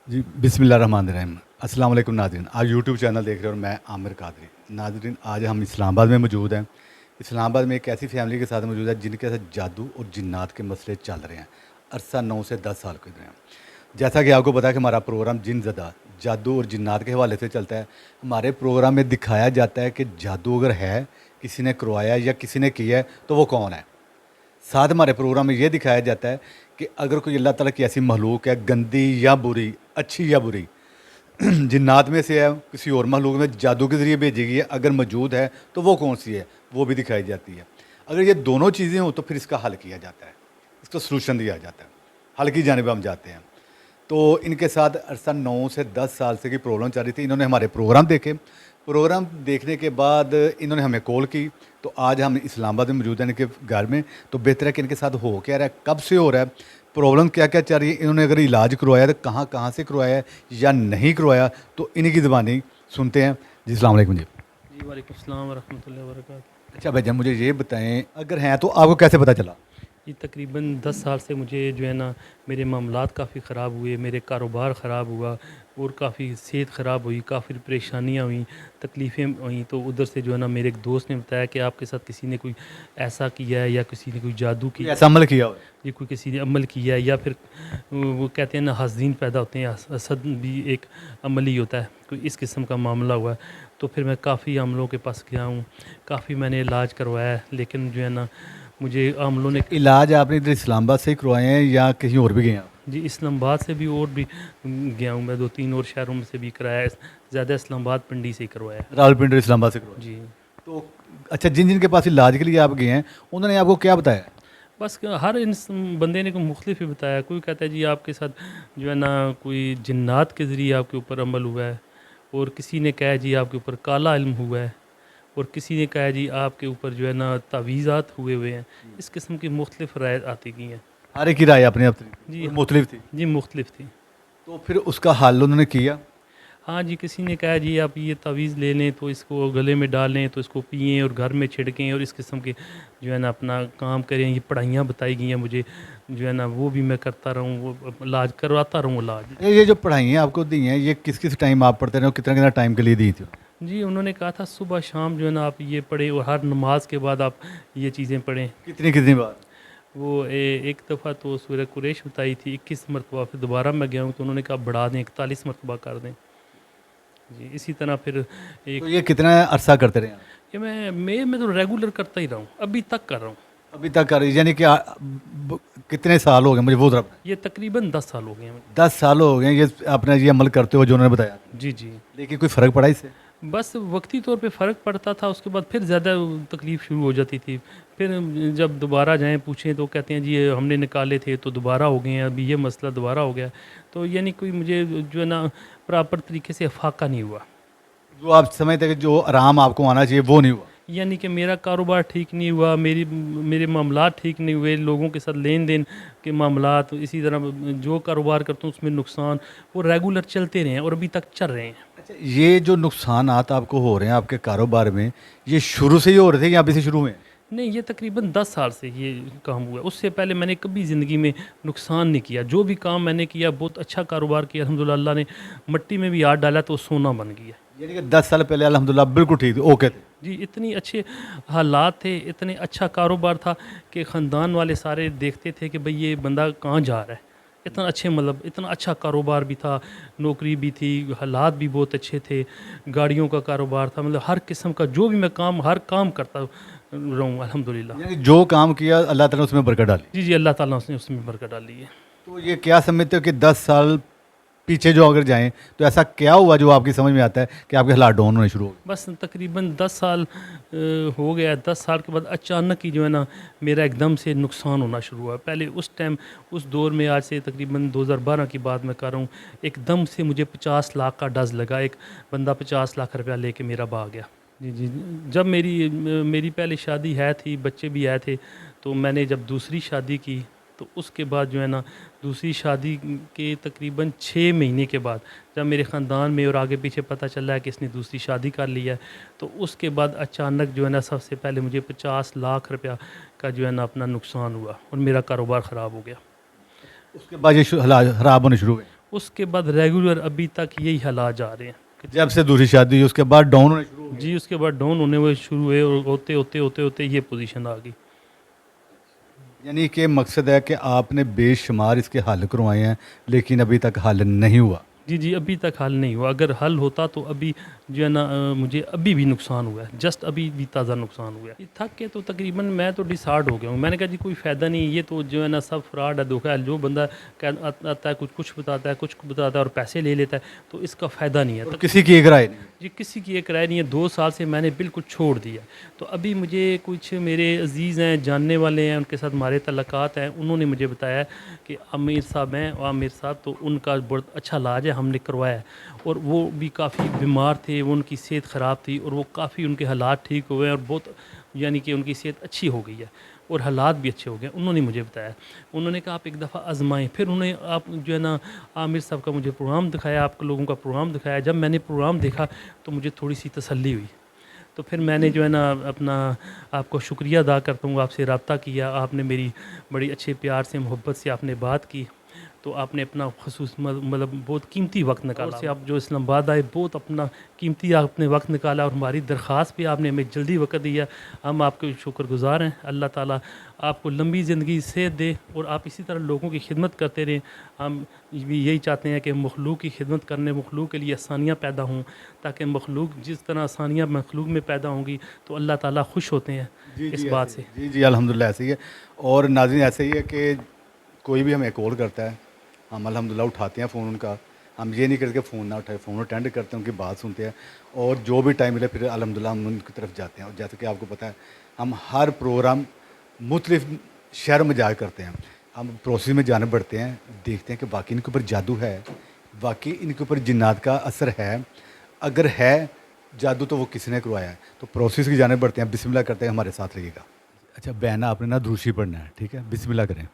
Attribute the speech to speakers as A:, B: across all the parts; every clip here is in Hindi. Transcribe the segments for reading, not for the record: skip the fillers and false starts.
A: जी, बिस्मिल्लाहिर्रहमानिर्रहीम। अस्सलाम वालेकुम नाज़रीन। आज यूट्यूब चैनल देख रहे हो और मैं आमिर कादरी। नाज़रीन, आज हम इस्लामाबाद में मौजूद हैं। इस्लामाबाद में एक ऐसी फैमिली के साथ मौजूद है जिनके साथ जादू और जिन्नात के मसले चल रहे हैं। अरसा 9 से 10 साल के हैं। जैसा कि आपको पता है कि हमारा प्रोग्राम जिन ज़दा जादू और जिन्नात के हवाले से चलता है। हमारे प्रोग्राम में दिखाया जाता है कि जादू अगर है, किसी ने करवाया या किसी ने किया है, तो वो कौन है। साथ हमारे प्रोग्राम में ये दिखाया जाता है कि अगर कोई अल्लाह ताला की ऐसी मखलूक है, गंदी या बुरी, अच्छी या बुरी, जिन्नात में से है, किसी और मखलूक में जादू के ज़रिए भेजी गई है, अगर मौजूद है तो वो कौन सी है, वो भी दिखाई जाती है। अगर ये दोनों चीज़ें हों तो फिर इसका हल किया जाता है, इसका सलूशन दिया जाता है, हल की जानिब हम जाते हैं। तो इनके साथ अरसा 9 से 10 साल से की प्रॉब्लम चल रही थी। इन्होंने हमारे प्रोग्राम देखे, प्रोग्राम देखने के बाद इन्होंने हमें कॉल की। तो आज हम इस्लामाबाद में मौजूद हैं इनके घर में। तो बेहतर है कि इनके साथ हो क्या रहा है, कब से हो रहा है, प्रॉब्लम क्या क्या चल रही है, इन्होंने अगर इलाज करवाया तो कहाँ कहाँ से करवाया है या नहीं करवाया, तो इन्हीं की ज़बानी सुनते हैं। जी, अस्सलाम वालेकुम जी।
B: जी वालेकुम अस्सलाम वरहमतुल्लाहि वबरकातुहू।
A: अच्छा भाईजान, मुझे ये बताएं, अगर हैं तो आपको कैसे पता चला।
B: ये तकरीबन 10 साल से मुझे जो है ना मेरे मामलात काफ़ी ख़राब हुए, मेरे कारोबार ख़राब हुआ और काफ़ी सेहत ख़राब हुई, काफ़ी परेशानियाँ हुई, तकलीफ़ें हुई। तो उधर से जो है ना मेरे एक दोस्त ने बताया कि आपके साथ किसी ने कोई ऐसा किया है या किसी ने कोई जादू
A: कोई
B: किया
A: ऐसा अमल किया हो।
B: ये कोई किसी ने अमल किया है या फिर वो कहते हैं ना हस्दीन पैदा होते हैं, हसद भी एक अमल ही होता है, कोई इस किस्म का मामला हुआ है। तो फिर मैं काफ़ी अमलों के पास गया हूँ, काफ़ी मैंने इलाज करवाया है, लेकिन जो है ना मुझे अमलों ने
A: इलाज आपने इधर इस्लामाबाद से ही करवाए हैं या कहीं और भी गए हैं आप।
B: जी इस्लामाबाद से भी और भी गया हूँ मैं, 2-3 और शहरों में से भी कराया है। ज़्यादा इस्लामाबाद पिंडी से ही करवाया है।
A: रावलपिंडी और इस्लामाबाद से करवाए।
B: जी
A: तो अच्छा, जिन जिन के पास इलाज के लिए आप गए हैं, उन्होंने आपको क्या बताया।
B: बस हर बंदे ने को मुख्तलिफ ही बताया। कोई कहता है जी आपके साथ जो है ना कोई जिन्नात के ज़रिए आपके ऊपर अमल हुआ है, और किसी ने कहा जी आपके ऊपर काला इल्म हुआ है, और किसी ने कहा जी आपके ऊपर जो है ना तावीज़ात हुए हुए हैं। इस किस्म की मुख्तलिफ राय आती गई हैं।
A: हर एक की राय अपने अपनी थी
B: जी
A: और मुख्तलिफ थी।
B: जी मुख्तलिफ थी।
A: तो फिर उसका हल उन्होंने किया।
B: हाँ जी, किसी ने कहा जी आप ये तावीज़ ले लें तो इसको गले में डाल लें तो इसको पिएँ और घर में छिड़कें और इस किस्म के जो है ना अपना काम करें। ये पढ़ाइयाँ बताई गई हैं मुझे, जो है ना वो भी मैं करता रहूँ, वो इलाज करवाता रहूँ इलाज।
A: ये जो पढ़ाइयाँ आपको दी हैं, ये किस किस टाइम आप पढ़ते रहे हो, कितना कितना टाइम के लिए दी थी।
B: जी उन्होंने कहा था सुबह शाम जो है ना आप ये पढ़ें और हर नमाज के बाद आप ये चीज़ें पढ़ें।
A: कितनी कितनी बार।
B: वो एक दफ़ा तो सूरह कुरैश बताई थी 21 मरतबा, फिर दोबारा मैं गया हूँ तो उन्होंने कहा बढ़ा दें 41 मरतबा कर दें। जी इसी तरह फिर एक
A: तो ये कितना अरसा करते रहे आप।
B: ये मैं तो रेगुलर करता ही रहा हूँ, अभी तक कर रहा हूँ।
A: अभी तक कर, यानी कि कितने साल हो गए मुझे वो जरा बताएं।
B: ये तकरीबन 10 साल हो गए हैं मुझे।
A: 10 साल हो गए ये आपने ये अमल करते हो जो उन्होंने बताया।
B: जी जी।
A: लेकिन कोई फ़र्क पड़ा इससे।
B: बस वक्ती तौर पे फ़र्क पड़ता था, उसके बाद फिर ज़्यादा तकलीफ़ शुरू हो जाती थी। फिर जब दोबारा जाएँ पूछें तो कहते हैं जी ये हमने निकाले थे तो दोबारा हो गए हैं, अभी ये मसला दोबारा हो गया। तो यानी कोई मुझे जो है ना प्रॉपर तरीके से फ़ाक़ा नहीं हुआ।
A: जो आप समझते हैं कि जो आराम आपको आना चाहिए वो नहीं हुआ।
B: यानी कि मेरा कारोबार ठीक नहीं हुआ, मेरे मामलात ठीक नहीं हुए, लोगों के साथ लेन-देन के मामलात, इसी तरह जो कारोबार करता हूँ उसमें नुकसान, वो रेगुलर चलते रहे हैं और अभी तक चल रहे हैं।
A: अच्छा, ये जो नुकसानात आपको हो रहे हैं आपके कारोबार में, ये शुरू से ही हो रहे थे या अभी से शुरू हुए हैं।
B: नहीं, ये तकरीबन 10 साल से ये काम हुआ है। उससे पहले मैंने कभी ज़िंदगी में नुकसान नहीं किया। जो भी काम मैंने किया बहुत अच्छा कारोबार किया, अल्हम्दुलिल्लाह अल्लाह ने मट्टी में भी हाथ डाला तो सोना बन गया।
A: यानी कि 10 साल पहले अल्हम्दुलिल्लाह बिल्कुल ठीक थे, ओके थे।
B: जी, इतनी अच्छे हालात थे, इतने अच्छा कारोबार था कि ख़ानदान वाले सारे देखते थे कि भई ये बंदा कहाँ जा रहा है। इतना अच्छे मतलब इतना अच्छा कारोबार भी था, नौकरी भी थी, हालात भी बहुत अच्छे थे, गाड़ियों का कारोबार था, मतलब हर किस्म का जो भी मैं काम हर काम करता रहा हूँ अल्हम्दुलिल्लाह।
A: यानी जो काम किया अल्लाह ताला ने उसमें बरकत डाली।
B: जी, जी, अल्लाह ताला उसने उसमें बरकत डाली है।
A: तो ये क्या समझते हो कि 10 साल पीछे जो अगर जाएँ तो ऐसा क्या हुआ जो आपकी समझ में आता है कि आपके हालात डाउन होने शुरू हो गए।
B: बस तकरीबन 10 साल हो गया। 10 साल के बाद अचानक ही जो है ना मेरा एकदम से नुकसान होना शुरू हुआ। पहले उस टाइम उस दौर में आज से तकरीबन 2012 की बात मैं कर रहा हूँ, एकदम से मुझे 50 लाख का डज़ लगा। एक बंदा 50 लाख रुपया लेके मेरा भाग गया। जी, जी। जब मेरी पहले शादी है थी, बच्चे भी आए थे, तो मैंने जब दूसरी शादी की तो उसके बाद जो है ना दूसरी शादी के तकरीबन 6 महीने के बाद जब मेरे ख़ानदान में और आगे पीछे पता चला है कि इसने दूसरी शादी कर ली है, तो उसके बाद अचानक जो है ना सबसे पहले मुझे 50 लाख रुपया का जो है ना अपना नुकसान हुआ और मेरा कारोबार ख़राब हो गया।
A: उसके बाद ये हालात ख़राब होने शुरू हुए।
B: उसके बाद रेगुलर अभी तक यही हालात जा रहे हैं।
A: जब से दूसरी शादी हुई उसके बाद डाउन होने शुरू हो गए।
B: जी उसके बाद डाउन होने हुए शुरू हुए और होते होते होते होते ये पोजीशन आ गई।
A: यानी कि मकसद है कि आपने बेशुमार इसके हल करवाए हैं लेकिन अभी तक हल नहीं हुआ।
B: जी जी अभी तक हल नहीं हुआ। अगर हल होता तो अभी जो है ना मुझे अभी भी नुकसान हुआ है, जस्ट अभी भी ताज़ा नुकसान हुआ है। ये थक के तो तकरीबन मैं तो डिसार्ड हो गया हूँ। मैंने कहा जी कोई फ़ायदा नहीं, ये तो जो है ना सब फ्रॉड है, धोखा है। जो बंदा आता है कुछ बताता है, कुछ बताता है और पैसे ले लेता है, तो इसका फ़ायदा नहीं है।
A: और किसी की एक राय नहीं।
B: जी किसी की एक राय नहीं है। 2 साल से मैंने बिल्कुल छोड़ दिया। तो अभी मुझे कुछ मेरे अजीज़ हैं, जानने वाले हैं, उनके साथ हमारे तल्लुकात हैं, उन्होंने मुझे बताया कि आमिर साहब हैं, आमिर साहब तो उनका बहुत अच्छा इलाज है, हमने करवाया है। और वो भी काफ़ी बीमार थे, वो उनकी सेहत ख़राब थी और वो काफ़ी उनके हालात ठीक हुए और बहुत यानी कि उनकी सेहत अच्छी हो गई है और हालात भी अच्छे हो गए। उन्होंने मुझे बताया, उन्होंने कहा आप एक दफ़ा आजमाएं। फिर उन्हें आप जो है ना आमिर साहब का मुझे प्रोग्राम दिखाया, आप लोगों का प्रोग्राम दिखाया। जब मैंने प्रोग्राम देखा तो मुझे थोड़ी सी तसल्ली हुई। तो फिर मैंने जो है ना अपना आपको शुक्रिया अदा करता हूँ, आपसे रब्ता किया, आपने मेरी बड़ी अच्छे प्यार से मोहब्बत से आपने बात की। तो आपने अपना खसूस मतलब बहुत कीमती वक्त निकाला से आप जो इस्लामाबाद आए, बहुत अपना कीमती आपने वक्त निकाला और हमारी दरख्वास्त पे आपने हमें जल्दी वक्त दिया। हम आपके शुक्रगुज़ार हैं। अल्लाह ताला आपको लंबी ज़िंदगी सेहत दे और आप इसी तरह लोगों की खिदमत करते रहें। हम भी यही चाहते हैं कि मखलूक की खिदमत करने, मखलूक के लिए आसानियाँ पैदा हों, ताकि मखलूक जिस तरह आसानियाँ मखलूक में पैदा होंगी तो अल्लाह ताला खुश होते हैं इस बात से।
A: जी जी अल्हम्दुलिल्लाह ऐसे ही है। और नाज़रीन ऐसे ही है कि कोई भी हमें कॉल करता है, हम अल्हम्दुलिल्लाह उठाते हैं फ़ोन उनका। हम ये नहीं करके फ़ोन ना उठाए, फ़ोन अटेंड करते हैं, उनकी बात सुनते हैं और जो भी टाइम मिले फिर अल्हम्दुलिल्लाह हम उनकी तरफ जाते हैं। और जैसे कि आपको पता है हम हर प्रोग्राम मुख्तलिफ शहर में जा करते हैं, हम प्रोसेस में जाने बढ़ते हैं, देखते हैं कि वाकई इनके ऊपर जादू है, वाकई इनके ऊपर जिन्नात का असर है। अगर है जादू तो वो किसने करवाया है। तो प्रोसेस की जाने बढ़ते हैं, बिस्मिल्लाह करते हैं, हमारे साथ रहिएगा। अच्छा बहना आपने ना दूसरी पढ़ना है, ठीक है, बिस्मिल्लाह करें।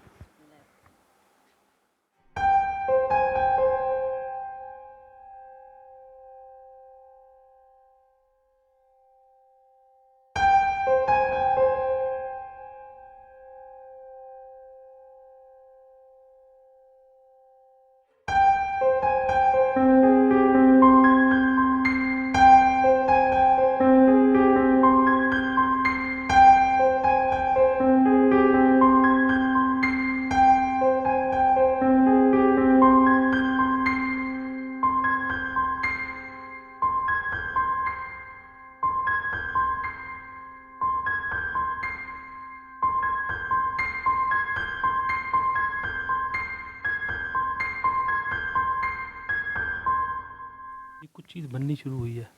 B: ये कुछ चीज़ बननी शुरू हुई है।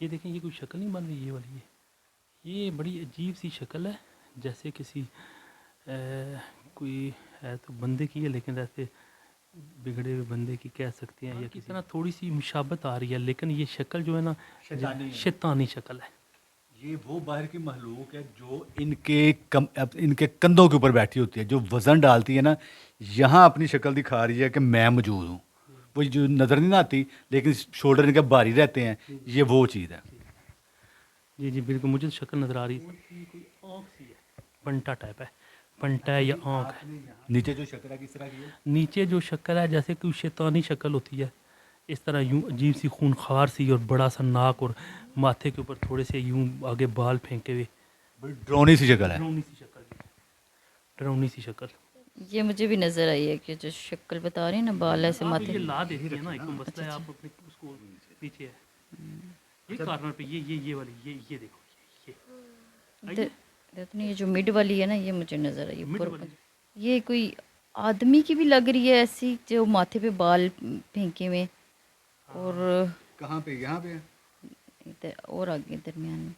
B: ये देखें, ये कोई शक्ल नहीं बन रही, ये वाली ये बड़ी अजीब सी शक्ल है, जैसे किसी कोई है तो बंदे की है, लेकिन ऐसे बिगड़े हुए बंदे की कह सकते हैं, या किसी तरह थोड़ी सी मुशाबत आ रही है, लेकिन ये शक्ल जो है ना शैतानी शक्ल है।
A: ये वो बाहर की महलूक है जो इनके कंधों के ऊपर बैठी होती है, जो वज़न डालती है ना, यहाँ अपनी शक्ल दिखा रही है कि मैं मौजूद हूँ। वो जो नज़र नहीं आती लेकिन शोल्डर इनके भारी रहते हैं, ये वो चीज़ है।
B: जी जी बिल्कुल, मुझे तो शक्ल नज़र आ रही है, कोई आँख सी है, पंटा टाइप है, पंटा है या आँख है।
A: नीचे जो शक्ल है किस तरह की है?
B: नीचे जो शक्ल है जैसे कोई शैतानी शक्ल होती है, इस तरह यूं अजीब सी खूनखार सी और बड़ा सा नाक और माथे के ऊपर थोड़े से यूं आगे बाल फेंके हुए,
A: बड़ी ड्रोनी सी शक्ल है।
B: डरावनी सी शक्ल, डरावनी सी शक्ल।
C: ये मुझे भी नजर आई है कि जो शक्ल बता रही है ना, बाल ऐसे
B: आप
C: माथे
B: ये ला दे रही है ना, एक तो मसला है आप अपने उसको पीछे है, ये कॉर्नर पे ये वाली ये देखो ये
C: देखो ये जो मिड वाली है ना, ये मुझे नजर आई
B: मिड
C: ऊपर
B: वाली।
C: ये कोई आदमी की भी लग रही है ऐसी, जो माथे पे बाल फेंके हुए और
A: कहाँ पे? यहाँ पे?
C: इधर और आगे दरमियान में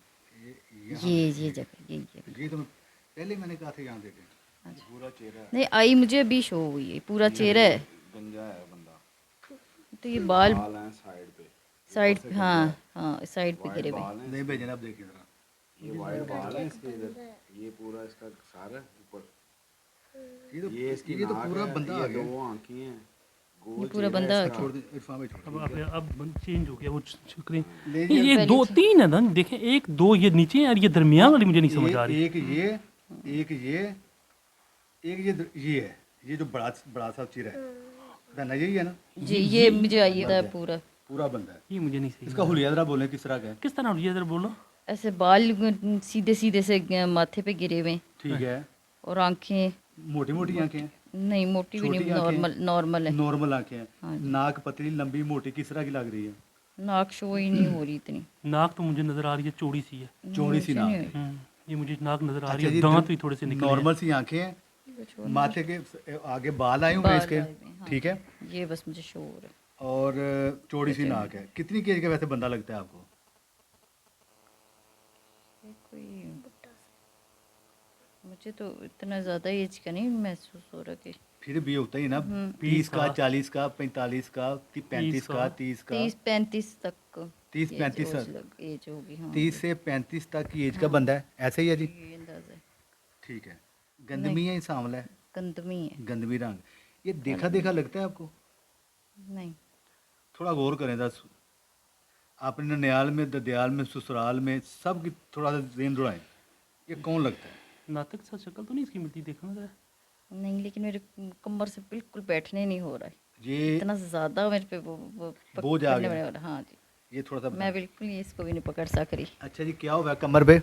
A: यहाँ
C: ये जगह
A: ये तो पहले मैंने कहा था यहाँ देखें, पूरा चेहरा है।
C: नहीं आई, मुझे अभी शो हुई है, पूरा चेहरा है।
D: गंजा है बंदा,
C: तो ये बाल
D: बाल हैं साइड पे,
C: साइड पे, हाँ हाँ साइड पे गिरे हुए।
D: बाल हैं,
A: नहीं भेजना, आप देखिए जरा।
D: ये वाइट बाल है इसके इधर, ये पूरा इसका सारा ऊपर, ये इसकी
A: ये तो
D: नाक
A: पूरा
D: है,
A: बंदा आ
D: ये
A: गया।
D: दो आंखें हैं,
C: ये
D: गोल
C: पूरा
D: चेहरा
C: बंदा
D: है
C: आ
D: इसका।
A: छोड़ दे इरफान भाई, छोड़
B: अब चेंज हो गया वो शुक्रिया।
A: ले
B: ये
C: पहले
B: दो
C: से।
B: तीन है ना, देखें एक दो ये नीचे है और ये दरमियान वाली मुझे नहीं समझ आ रही।
A: एक ये है, ये जो बड़ा बड़ा सा चेहरा है, बहना यही है ना,
C: जी ये मुझे आता है पूरा।
A: पूरा बंदा है।
B: ये मुझे नहीं सही
A: इसका हुलिया जरा बोलें किस तरह का है?
B: किस तरह हुलिया इधर बोलो।
C: ऐसे बाल सीधे सीधे से माथे पे गिरे हुए
A: ठीक है।
C: और आंखें
A: मोटी मोटी आंखें हैं,
C: नहीं, मोटी भी नहीं,
A: छोटी आंखें?
C: नॉर्मल नॉर्मल है।
A: नॉर्मल आंखें हैं।
C: हाँ जी।
A: नाक पतली लंबी मोटी किस तरह की लग रही है?
C: नाक शो ही नहीं हो रही इतनी।
B: नाक तो मुझे नज़र आ रही है चौड़ी सी है।
A: चौड़ी सी
C: मुझे
A: नाक
C: नहीं
A: है।
B: ये मुझे नाक नज़र आ रही
A: अच्छा
B: है,
A: जी,
B: दांत भी थोड़े से निकले हैं।
A: नॉर्मल सी आंखें हैं,
C: हुई।
A: माथे के आगे बाल आए हुए हैं
C: बाल
A: इसके,
C: आए हुए हैं, हाँ।
A: ठीक है,
C: ये बस मुझे शो हो रहा है।
A: और चौड़ी सी नाक है। कितनी केज का वैसे बंदा लगता है आपको?
C: ये कोई मुझे तो इतना ज़्यादा एज का नहीं महसूस हो रहा कि
A: फिर भी होता ही ना, 30 का, 40 का, 45 का, 35 का, 30 का,
C: 30-35 तक
A: 30-35
C: एज होगी। हाँ
A: 30 से 35 तक की एज का बंदा है, ऐसे ही है जी?
C: ये अंदाजा है।
A: ठीक है। गंदमी है, सांवला है?
C: गंदमी है।
A: गंदमी रंग। ये देखा देखा लगता है आपको?
C: नहीं,
A: थोड़ा गौर करें दस, आपने ननियाल में, ददयाल में, ससुराल में सब की थोड़ा सा ज़हन दौड़ाएं, ये कौन लगता है?
B: नाटक सा शक्ल तो नहीं इसकी मिलती, देखना जरा।
C: नहीं, लेकिन मेरे कमर से बिल्कुल बैठने नहीं हो रहा है।
A: ये
C: इतना ज़्यादा मेरे पे वो
A: बोझ आ
C: पकड़ने
A: गया।
C: वाला। हाँ जी,
A: ये थोड़ा सा
C: मैं बिल्कुल ही इसको भी नहीं पकड़ सक रही।
A: अच्छा जी, क्या हुआ है कमर पे?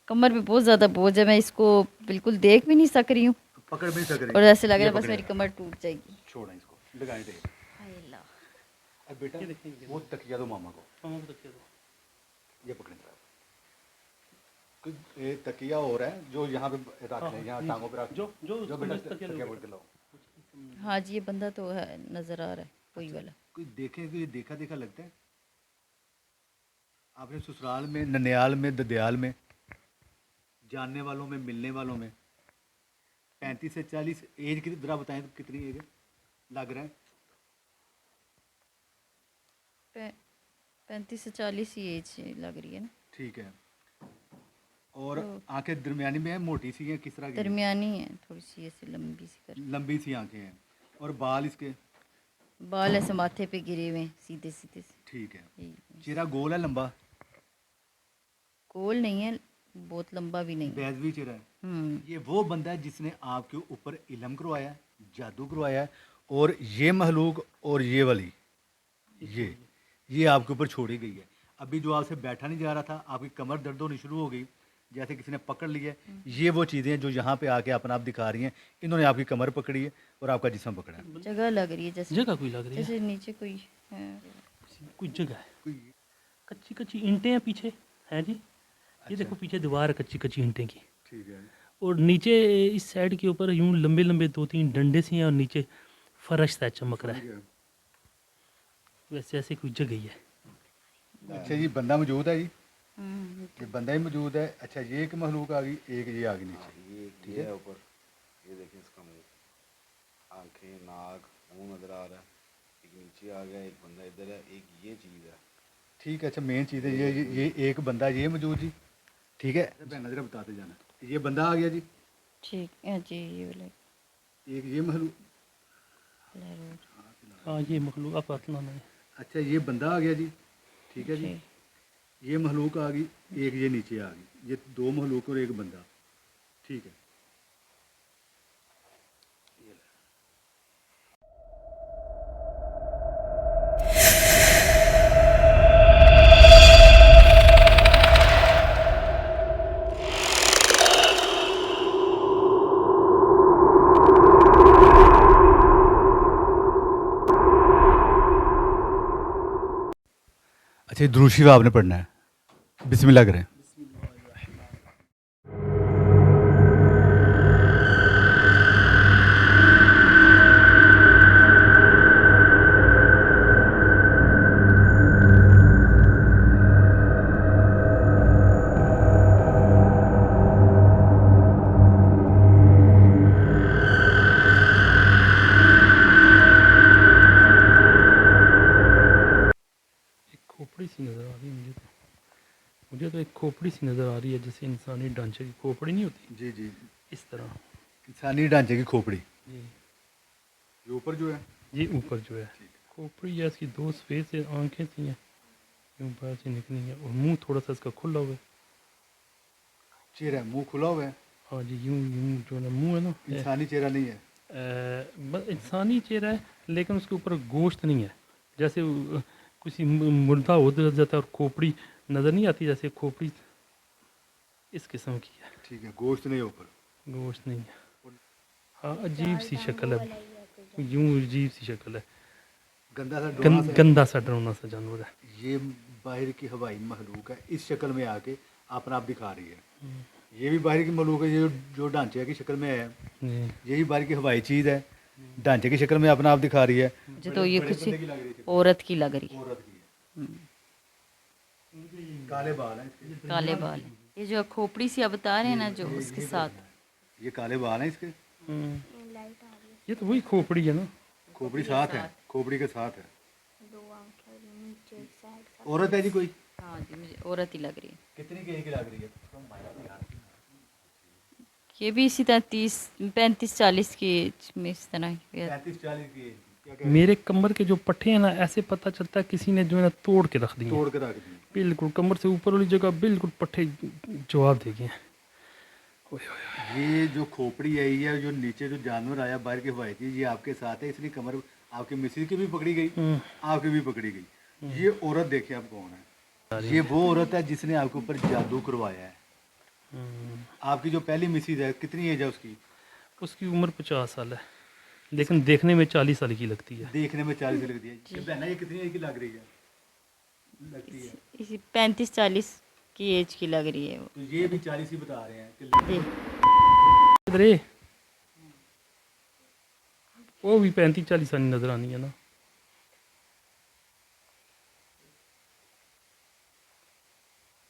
C: कमर पे बहुत ज़्यादा बोझ है, मैं इसको बिल्कुल देख भी नहीं सक रही हूँ
A: पकड़ भी नहीं सक रही?
C: और ऐसे लग रहा
A: ये
C: है बस
A: पकड़े।
C: मेरी कमर टूट जाएगी।
A: छोड़ें इसको, लगाएं दे।
C: हाय अल्लाह।
A: अब बेटा वो तकिया दो मामा को,
B: मामा को तकिया दो।
A: ये पकड़ें जरा। कोई ये तकिया और है जो यहाँ पे रख लें, यहाँ टांगों पे रख।
B: जो
A: जो बेटा तकिया पकड़ के लाओ।
C: हाँ जी, ये बंदा तो है, नज़र आ रहा है कोई वाला।
A: कोई देखे तो ये देखा देखा लगता है। आपने ससुराल में, ननियाल में, ददयाल में, जानने वालों में, मिलने वालों में 35 से 40 एज की जरा बताएं तो कितनी एज है लग रहा है?
C: 35 से 40 ही एज लग रही है ना।
A: ठीक है। और आंखें दरमियानी में है, मोटी सी हैं, किस तरह की हैं?
C: दरमियानी है, थोड़ी सी ऐसे लंबी सी कर।
A: लंबी सी आंखें हैं। और बाल इसके?
C: बाल ऐसे माथे पे गिरे हुए हैं, सीधे सीधे से।
A: ठीक है।
C: यही।
A: चेहरा गोल है, लंबा?
C: गोल नहीं है, बहुत लंबा भी नहीं है।
A: बैजवी चेहरा है। ये वो बंदा है जिसने आपके ऊपर इल्म करवाया है, जादू करवाया है, और ये महलूक और ये वाली ये आपके ऊपर छोड़ी गई है। अभी जो आपसे बैठा नहीं जा रहा था, आपकी कमर दर्द होनी शुरू हो गई, जैसे किसी ने पकड़ लिया है। ये वो चीज़ें हैं जो यहाँ पे आके अपना आप दिखा रही हैं। इन्होंने आपकी कमर पकड़ी है और आपका जिस्म पकड़ा है।
C: जगह लग रही है जैसे,
B: जगह कोई लग रही है,
C: जैसे नीचे कोई है।
B: कोई जगह है,
A: कोई
B: कच्ची कच्ची ईंटें हैं पीछे, हैं जी। ये देखो पीछे दीवार है कच्ची कच्ची ईंटें की,
A: ठीक है।
B: और नीचे इस साइड के ऊपर यूं लंबे लंबे 2-3 डंडे से हैं, और नीचे फर्श सा चमक रहा है। वैसे ऐसे कोई जगह ही है।
A: अच्छा जी, बंदा मौजूद है जी? ये बंदा ही मौजूद है। अच्छा, ये एक महलूक आ गई, एक ये आ गई नीचे।
D: ये है ऊपर, ये देखें इसका मुंह, आंखें, नाक, मुंह नजर आ रहा है। एक नीचे आ गया, एक बंदा इधर है, एक ये चीज़ है।
A: ठीक है। अच्छा, मेन चीज़ है ये एक बंदा ये मौजूद जी, ठीक है। बहन नजर बताते जाना। ये बंदा आ गया जी,
C: ठीक है जी। ये वाला
A: एक ये महलूक।
B: हाँ ये मखलूक आप अतला नहीं।
A: अच्छा, ये बंदा आ गया जी, ठीक है जी।
C: जी।
A: ये महलूक आ गई, एक ये नीचे आ गई। ये दो महलूक और एक बंदा, ठीक है। अच्छा, दुरूद शरीफ आपने पढ़ना है। बिस्मिल्लाह करें।
B: खोपड़ी सी नज़र आ रही है मुझे तो एक खोपड़ी सी नज़र आ रही है, जैसे इंसानी ढांचे की खोपड़ी नहीं होती,
A: जी जी,
B: इस तरह।
A: इंसानी ढांचे की खोपड़ी।
B: जी
A: ये ऊपर जो है,
B: ये ऊपर जो है खोपड़ी है, इसकी 2 सफ़ेद से आंखें सी हैं, यूँ बाहर से निकली हैं, और मुंह थोड़ा सा इसका खुला हुआ है।
A: चेहरा मुंह खुला हुआ है।
B: हाँ जी, यूँ यूँ जो है ना मुँह है ना,
A: इंसानी चेहरा नहीं है।
B: इंसानी चेहरा है, लेकिन उसके ऊपर गोश्त नहीं है। जैसे किसी मुर्दा हो जाता है और खोपड़ी नज़र नहीं आती, जैसे खोपड़ी इस किस्म की है,
A: ठीक है, गोश्त नहीं ऊपर।
B: गोश्त नहीं है। हाँ, अजीब सी शक्ल है, यूं अजीब सी शक्ल है,
A: गंदा सा डोना सा
B: गंदा सा डरावना सा जानवर है।
A: ये बाहर की हवाई मखलूक है, इस शक्ल में आके अपना आप दिखा रही है। ये भी बाहर की मखलूक है, ये जो ढांचे की शक्ल में है,
B: जी
A: यही बाहर की हवाई चीज़ है, ढांचे की शक्ल में अपना आप दिखा रही है।
C: मुझे तो ये
A: बड़े
C: कुछ
A: बंदे की लग रही है,
C: औरत की लग रही है।
A: औरत की है। काले बाल हैं इसके,
C: काले बाल हैं। ये जो खोपड़ी सी आप बता रहे हैं ना, जो उसके साथ
A: ये काले बाल हैं इसके,
B: ये तो वही खोपड़ी है ना।
A: खोपड़ी साथ है, खोपड़ी के साथ है। औरत है जी कोई?
C: हाँ जी, मुझे औरत ही लग रही है।
A: कितनी केजी की लग रही है?
C: ये भी इसी तरह 35-40 की एज में इस तरह की है।
A: 35-40 की एज की। क्या कह
B: मेरे कमर के जो पट्टे हैं ना, ऐसे पता चलता है किसी ने जो है ना तोड़ के रख दिए हैं।
A: तोड़ के रख दी?
B: बिल्कुल कमर से ऊपर वाली जगह बिल्कुल पट्टे जवाब दे गए हैं। ओए ओए।
A: ये जो खोपड़ी है, ये जो नीचे जो जानवर आया बाहर की हवाई थी, ये आपके साथ है, इसलिए कमर आपकी मिसेज की भी पकड़ी गई, आपकी भी पकड़ी गई। ये औरत देखे आप कौन है? ये वो औरत है जिसने आपके ऊपर जादू करवाया है। आपकी जो पहली मिसेज है, कितनी एज है उसकी?
B: उसकी उम्र 50 साल है, लेकिन देखने में 40 साल की लगती है।
A: देखने में 40 लगती है। ये बहना ये कितनी एज की लग रही है? लगती है
C: इसी 35-40 की एज की लग रही है वो।
A: तो ये भी 40 ही बता रहे हैं कि
C: जी।
B: इधर ये, वो भी 35-40 साल नजर आनी है ना।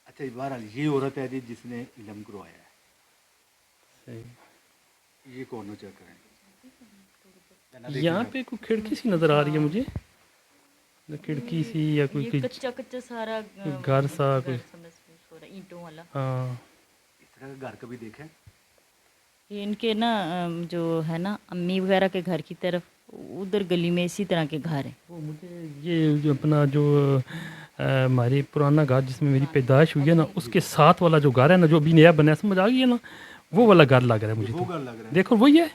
A: अच्छा, बहरहाल ये औरत है जी जिसने इलम करवाया है।
B: सही।
A: ये कौन चेक करें?
B: यहाँ पे कोई खिड़की सी नजर आ रही है मुझे, खिड़की सी या कोई
C: ये कच्चा कच्चा सारा
B: घर सा कोई।
C: समझ हो रहा है, ईंटों वाला।
B: हाँ,
A: इस तरह का घर कभी देखा है?
C: ये इनके ना जो है ना अम्मी वगैरह के घर की तरफ उधर गली में इसी तरह के घर हैं।
B: वो मुझे ये जो अपना जो हमारे पुराना घर जिसमें मेरी पैदाइश हुई है ना, उसके साथ वाला जो घर है ना, जो अभी नया बना है, समझ आ गई है ना, वो वाला घर लग रहा है मुझे
A: वो
B: तो।
A: घर लग रहा है।
B: देखो वही है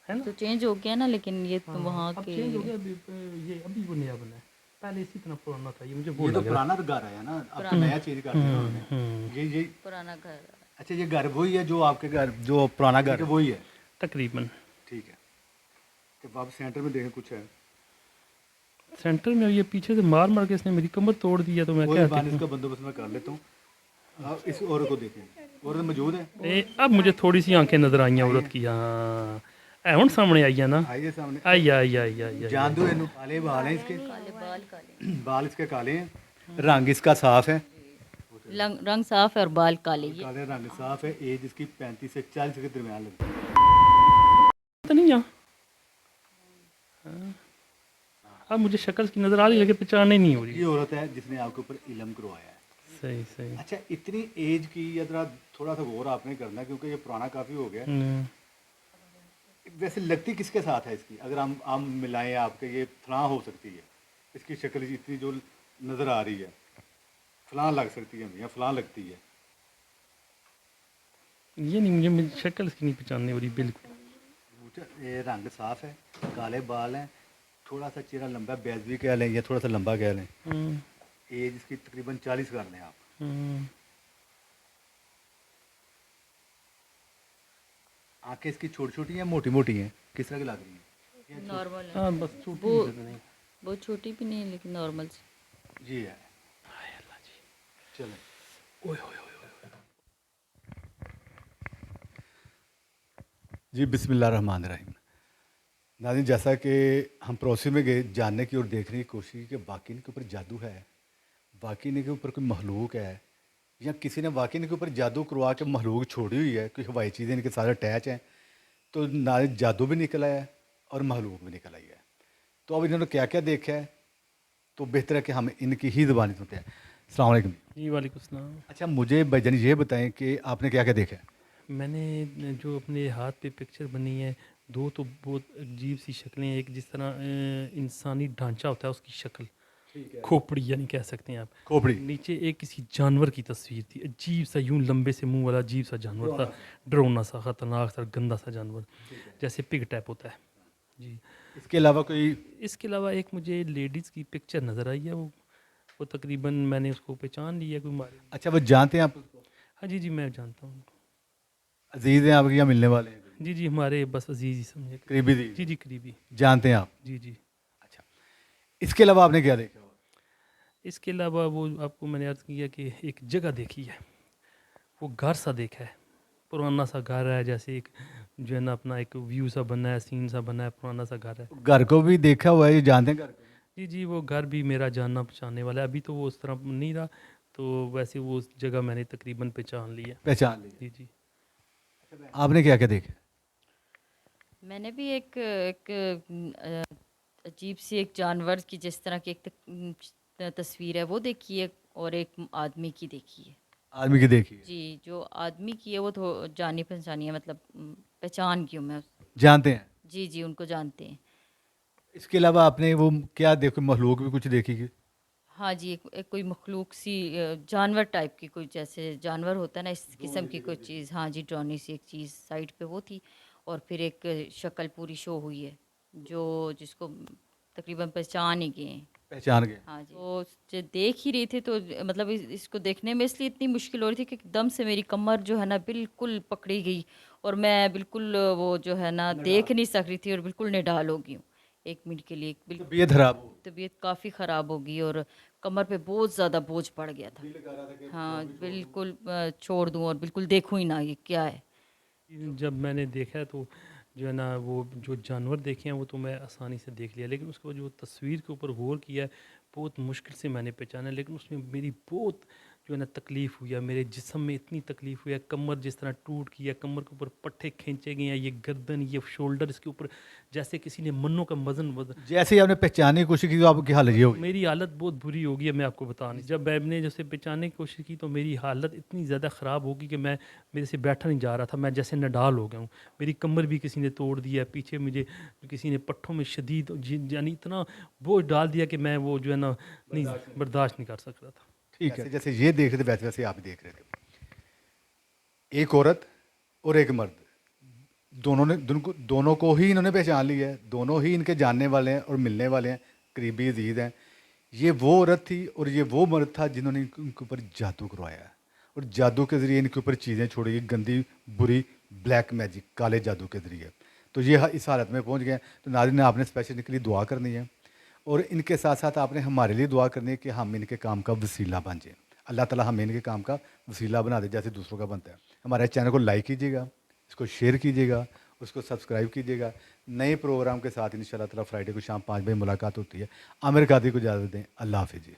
C: हाँ, तो चेंज हो गया ना, लेकिन ये तो वहाँ
B: अब
C: के
B: चेंज हो गया, ये अभी वो नया बना है, पहले इसी तरह पुराना था। ये मुझे वो
A: ये तो
B: लग रहा
A: पुराना घर है ना, अब तो नया चेंज कर दिया उन्होंने। ये
C: पुराना घर।
A: अच्छा, ये घर वही है जो आपके घर, जो पुराना घर है वही है?
B: है तकरीबन।
A: ठीक है। तो आप सेंटर में देखें कुछ है?
B: सेंटर में ये पीछे से मार मार के इसने मेरी कमर तोड़ दिया, तो मैं
A: कोई
B: क्या
A: बात नहीं,
B: देखूं?
A: इसका बंदोबस्त मैं कर लेता हूँ। आप इस औरत को देखें, औरत मौजूद है?
B: अब मुझे थोड़ी सी आंखें नजर आई हैं औरत की। हाँ, हुन सामने आई है ना।
A: आइए सामने।
B: आई।
A: जान दो इन्हों, काले बाल हैं इसके,
C: काले बाल काले,
A: बाल इसके काले हैं, रंग इसका साफ है,
C: रंग साफ है और बाल काले। ये
A: काले रंग साफ है। एज इसकी 35 से 40 के दरमियान लगती है।
B: तो नहीं यहाँ। अब मुझे शक्ल की नजर आ रही है, लेकिन पहचान ही नहीं हो रही।
A: ये औरत है जिसने आपके ऊपर इलम करवाया है।
B: सही सही।
A: अच्छा, इतनी एज की या जरा थोड़ा सा गौर आपने करना है, क्योंकि ये पुराना काफ़ी हो गया है। वैसे लगती किसके साथ है इसकी? अगर हम मिलाएं आपके, ये फलां हो सकती है, इसकी शक्ल इतनी जो नज़र आ रही है, फलां लग सकती है या फलां लगती है।
B: ये नहीं, मुझे शक्ल इसकी नहीं पहचानने हो रही बिल्कुल।
A: ये रंग साफ है, काले बाल हैं, थोड़ा सा चेहरा लंबा, बैज भी कह लें या थोड़ा सा लंबा कह लें। एज इसकी तकरीबन 40 कर लें आप। आंखें इसकी छोटी छोटी हैं, मोटी मोटी हैं, किस तरह की लग रही हैं?
C: नॉर्मल है,
B: हाँ बस छोटी
C: वो
B: नजर नहीं।
C: बहुत छोटी भी नहीं है, लेकिन नॉर्मल सी।
A: जी है।
B: हाय अल्लाह जी।
A: चलें।
B: ओए ओए ओए ओए।
A: जी, बिस्मिल्लाहिर्रहमानिर्रहीम। नाज़रीन, जैसा कि हम पड़ोसी में गए जानने की और देखने की कोशिश की कि वाकई इनके ऊपर जादू है, वाकई इनके ऊपर कोई मखलूक है, या किसी ने वाकई इनके ऊपर जादू करवा के मखलूक छोड़ी हुई है, कोई हवाई चीज़ें इनके साथ अटैच हैं, तो नाज़रीन जादू भी निकल आया है और मखलूक भी निकल आई है। तो अब इन्होंने क्या क्या देखा है, तो बेहतर है कि हम इनकी ही ज़बानी सुनते हैं। अस्सलाम वालेकुम।
B: जी वालेकुम सलाम।
A: अच्छा, मुझे भाईजान ये बताएं कि आपने क्या क्या देखा है?
B: मैंने जो अपने हाथ पे पिक्चर बनी है, दो तो बहुत अजीब सी शक्लें हैं। एक जिस तरह इंसानी ढांचा होता है उसकी शक्ल, खोपड़ी यानी कह सकते हैं आप।
A: खोपड़ी।
B: नीचे एक किसी जानवर की तस्वीर थी, अजीब सा यूं लंबे से मुंह वाला अजीब सा जानवर था, डरावना सा, खतरनाक सा, गंदा सा जानवर, जैसे पिग टाइप होता है। जी।
A: इसके अलावा कोई
B: इसके अलावा एक मुझे लेडीज़ की पिक्चर नज़र आई है, वो तकरीबन मैंने उसको पहचान लिया, कोई मारे।
A: अच्छा वो जानते हैं आप उसको?
B: हाँ जी, जी मैं जानता हूँ उनको।
A: अजीज़ हैं आपके या मिलने वाले हैं?
B: जी, जी हमारे बस अजीज़ ही समझे।
A: करीबी दी
B: जी, जी करीबी।
A: जानते हैं आप?
B: जी, जी।
A: अच्छा, इसके अलावा आपने क्या देखा?
B: इसके अलावा वो आपको मैंने अर्ज़ किया कि एक जगह देखी है, वो घर सा देखा है, पुराना सा घर है, जैसे एक जो है ना अपना एक व्यू सा बना है, सीन सा बना है, पुराना सा घर है।
A: घर को भी देखा हुआ है, ये जानते हैं घर को?
B: जी, जी वो घर भी मेरा जानना पहचानने वाला है, अभी तो वो उस तरह नहीं रहा, तो वैसे वो उस जगह मैंने तकरीबन पहचान ली है।
A: पहचान ली।
B: जी, जी।
A: आपने क्या क्या देखा?
C: मैंने भी एक एक अजीब सी एक जानवर की जिस तरह की एक तस्वीर है वो देखी है, और एक आदमी की देखी है।
A: आदमी की देखी है?
C: जी, जो आदमी की है वो तो जानी पहचानी है, मतलब पहचान की हूँ मैं
A: जानते हैं?
C: जी, जी उनको जानते हैं।
A: इसके अलावा आपने वो क्या देखो, मखलूक भी कुछ देखी कि?
C: हाँ जी, एक कोई मखलूक सी जानवर टाइप की, कोई जैसे जानवर होता है ना, इस किस्म की कोई चीज़। हाँ जी, ड्रोनी सी एक चीज़ साइड पे वो थी, और फिर एक शक्ल पूरी शो हुई है जो जिसको तकरीबन पहचान ही गए हैं।
A: पहचान गए?
C: हाँ जी, तो जो देख ही रही थी तो मतलब इसको देखने में इसलिए इतनी मुश्किल हो रही थी कि एकदम से मेरी कमर जो है ना बिल्कुल पकड़ी गई, और मैं बिल्कुल वो जो है ना देख नहीं सक रही थी, और बिल्कुल निढाल हो गई हूँ 1 मिनट के लिए। बिल्कुल
A: तबीयत खराब हो?
C: तबीयत काफ़ी ख़राब हो गई, और कमर पे बहुत ज़्यादा बोझ पड़ गया था। हाँ बिल्कुल, छोड़ दूँ और बिल्कुल देखूँ ही ना ये क्या है।
B: जब मैंने देखा तो जो है ना वो जो जानवर देखे हैं वो तो मैं आसानी से देख लिया, लेकिन उसके बाद जो तस्वीर के ऊपर गौर किया है बहुत मुश्किल से मैंने पहचाना, लेकिन उसमें मेरी बहुत जो है ना तकलीफ़ हुई है, मेरे जिस्म में इतनी तकलीफ़ हुई है, कमर जिस तरह टूट गई है, कमर के ऊपर पट्टे खींचे गए हैं, ये गर्दन ये शोल्डर इसके ऊपर जैसे किसी ने मन्नों का वजन
A: जैसे ही आपने पहचानने की कोशिश की तो आपकी हालत ये होगी?
B: मेरी हालत बहुत बुरी होगी है, मैं आपको बता नहीं। जब मैंने जैसे पहचानने की कोशिश की तो मेरी हालत इतनी ज़्यादा ख़राब होगी कि मैं मेरे से बैठा नहीं जा रहा था, मैं जैसे नडाल हो गया हूँ। मेरी कमर भी किसी ने तोड़ दिया है, पीछे मुझे किसी ने पट्ठों में शदीद यानी इतना बोझ डाल दिया कि मैं वो जो है ना नहीं बर्दाश्त नहीं कर सक रहा था।
A: ठीक है, जैसे ये देख रहे थे वैसे वैसे आप भी देख रहे थे। एक औरत और एक मर्द, दोनों को ही इन्होंने पहचान लिया है, दोनों ही इनके जानने वाले हैं और मिलने वाले हैं, करीबी अजीज हैं। ये वो औरत थी और ये वो मर्द था जिन्होंने इनके ऊपर जादू करवाया है, और जादू के ज़रिए इनके ऊपर चीज़ें छोड़ी गई, गंदी बुरी ब्लैक मैजिक, काले जादू के ज़रिए। तो ये इस हालत में पहुंच गए। तो नाज़रीन, आपने स्पेशल इनके लिए दुआ करनी है, और इनके साथ साथ आपने हमारे लिए दुआ करनी है कि हम इनके काम का वसीला बन जाए। अल्लाह ताला हमें इनके काम का वसीला बना दे जैसे दूसरों का बनता है। हमारे चैनल को लाइक कीजिएगा, इसको शेयर कीजिएगा, उसको सब्सक्राइब कीजिएगा। नए प्रोग्राम के साथ इंशाल्लाह ताला फ्राइडे को शाम 5 बजे मुलाकात होती है। आमिर कादरी को इजाज़त दें। अल्लाह हाफिज़ जी।